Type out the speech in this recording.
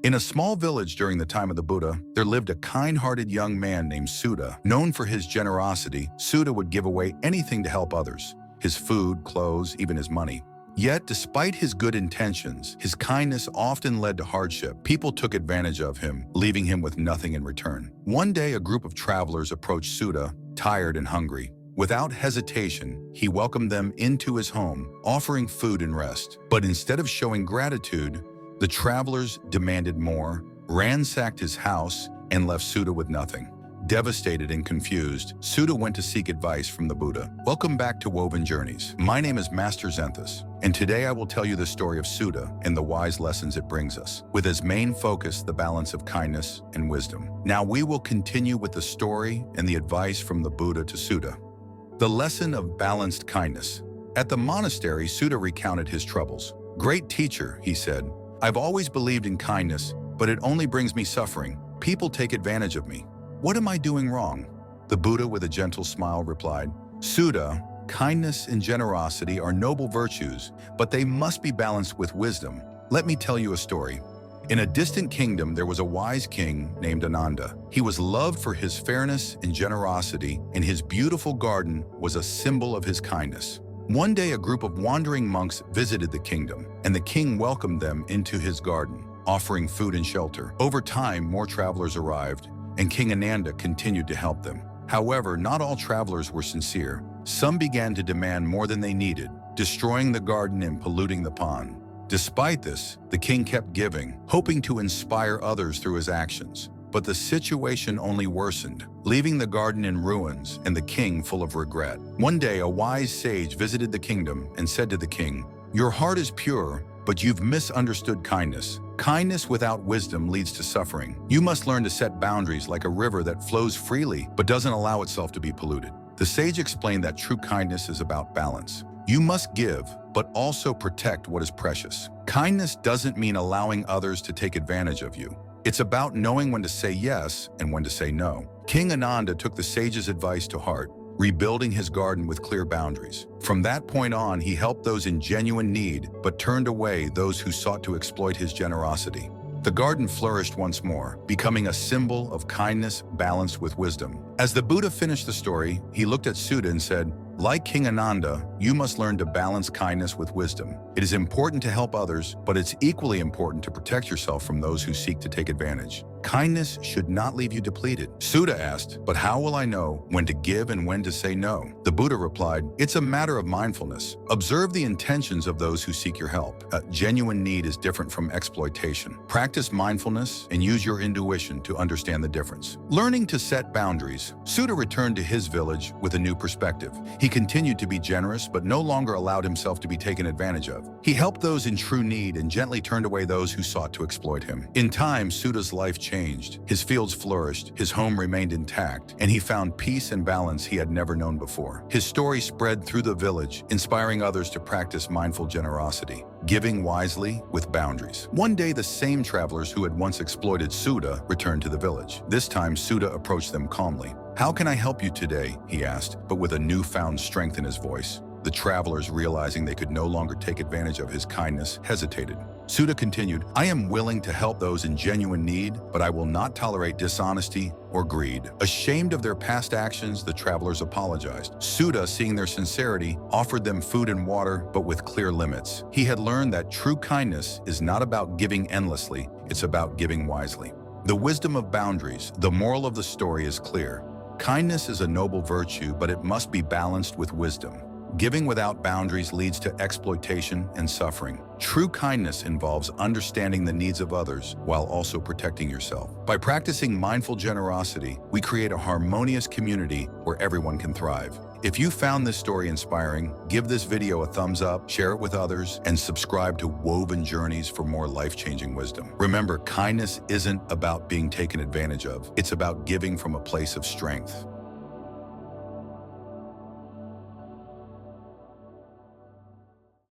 In a small village during the time of the Buddha, there lived a kind-hearted young man named Suda. Known for his generosity, Suda would give away anything to help others: his food, clothes, even his money. Yet, despite his good intentions, his kindness often led to hardship. People took advantage of him, leaving him with nothing in return. One day, a group of travelers approached Suda, tired and hungry. Without hesitation, he welcomed them into his home, offering food and rest. But instead of showing gratitude, the travelers demanded more, ransacked his house, and left Suda with nothing. Devastated and confused, Suda went to seek advice from the Buddha. Welcome back to Woven Journeys. My name is Master Zenthus, and today I will tell you the story of Suda and the wise lessons it brings us, with its main focus the balance of kindness and wisdom. Now we will continue with the story and the advice from the Buddha to Suda. The lesson of balanced kindness. At the monastery, Suda recounted his troubles. "Great teacher," he said, "I've always believed in kindness, but it only brings me suffering. People take advantage of me. What am I doing wrong?" The Buddha, with a gentle smile, replied, "Suda, kindness and generosity are noble virtues, but they must be balanced with wisdom. Let me tell you a story. In a distant kingdom, there was a wise king named Ananda. He was loved for his fairness and generosity, and his beautiful garden was a symbol of his kindness. One day, a group of wandering monks visited the kingdom, and the king welcomed them into his garden, offering food and shelter. Over time, more travelers arrived, and King Ananda continued to help them. However, not all travelers were sincere. Some began to demand more than they needed, destroying the garden and polluting the pond. Despite this, the king kept giving, hoping to inspire others through his actions. But the situation only worsened, leaving the garden in ruins and the king full of regret. One day, a wise sage visited the kingdom and said to the king, "Your heart is pure, but you've misunderstood kindness. Kindness without wisdom leads to suffering. You must learn to set boundaries like a river that flows freely but doesn't allow itself to be polluted." The sage explained that true kindness is about balance. You must give, but also protect what is precious. Kindness doesn't mean allowing others to take advantage of you. It's about knowing when to say yes and when to say no. King Ananda took the sage's advice to heart, rebuilding his garden with clear boundaries. From that point on, he helped those in genuine need, but turned away those who sought to exploit his generosity. The garden flourished once more, becoming a symbol of kindness balanced with wisdom. As the Buddha finished the story, he looked at Suda and said, "Like King Ananda, you must learn to balance kindness with wisdom. It is important to help others, but it's equally important to protect yourself from those who seek to take advantage. Kindness should not leave you depleted." Suda asked, "But how will I know when to give and when to say no?" The Buddha replied, "It's a matter of mindfulness. Observe the intentions of those who seek your help. A genuine need is different from exploitation. Practice mindfulness and use your intuition to understand the difference." Learning to set boundaries, Suda returned to his village with a new perspective. He continued to be generous, but no longer allowed himself to be taken advantage of. He helped those in true need and gently turned away those who sought to exploit him. In time, Suda's life changed. His fields flourished, his home remained intact, and he found peace and balance he had never known before. His story spread through the village, inspiring others to practice mindful generosity, giving wisely with boundaries. One day, the same travelers who had once exploited Suda returned to the village. This time, Suda approached them calmly. "How can I help you today?" he asked, but with a newfound strength in his voice. The travelers, realizing they could no longer take advantage of his kindness, hesitated. Suda continued, "I am willing to help those in genuine need, but I will not tolerate dishonesty or greed." Ashamed of their past actions, the travelers apologized. Suda, seeing their sincerity, offered them food and water, but with clear limits. He had learned that true kindness is not about giving endlessly, it's about giving wisely. The wisdom of boundaries. The moral of the story is clear. Kindness is a noble virtue, but it must be balanced with wisdom. Giving without boundaries leads to exploitation and suffering. True kindness involves understanding the needs of others while also protecting yourself. By practicing mindful generosity, we create a harmonious community where everyone can thrive. If you found this story inspiring, give this video a thumbs up, share it with others, and subscribe to Woven Journeys for more life-changing wisdom. Remember, kindness isn't about being taken advantage of. It's about giving from a place of strength.